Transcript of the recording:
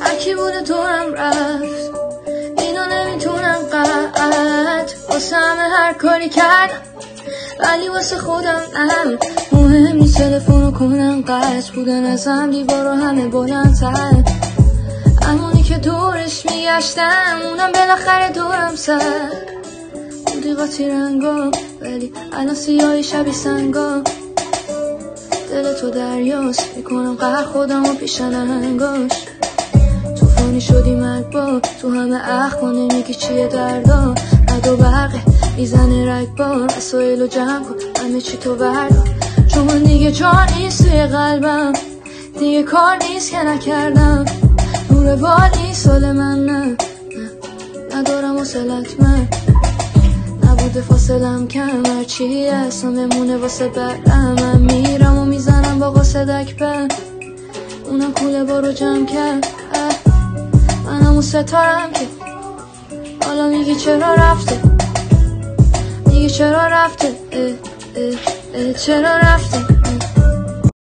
هرکی بوده دورم رفت، اینو نمیتونم قطع. واسه همه هر کاری کردم ولی واسه خودم مهم نیست. تلفنو کنم قطع، بودن ازم دیوارو همه بلندتر. همونی که دورش میگشتم اونم بالاخره دورم سر. بودی قاطی رنگا ولی الان سیاهی شبیه سنگا. دل تو دریاست، میکنم قهر خودمو پیش نهنگاش. توفانی شدی مرگبار، تو همه اخما نمیگی چیه دردا. رد و برقه میزنه رگبار، وسایلو جمع کن همه چی تو بردار. چون من دیگه جا نیست توی قلبم، دیگه کار نیست که نکردم. نور بالی سال من نه ندارم وصلت من. نبوده فاصلم کم، هرچی هستم بمونه واسه برم. من میرم و میزنم با قاصدک بر، اونم کوله بارو جمع کرد. منم اون ستارم که حالا میگی چرا رفته، میگی چرا رفته، چرا رفته.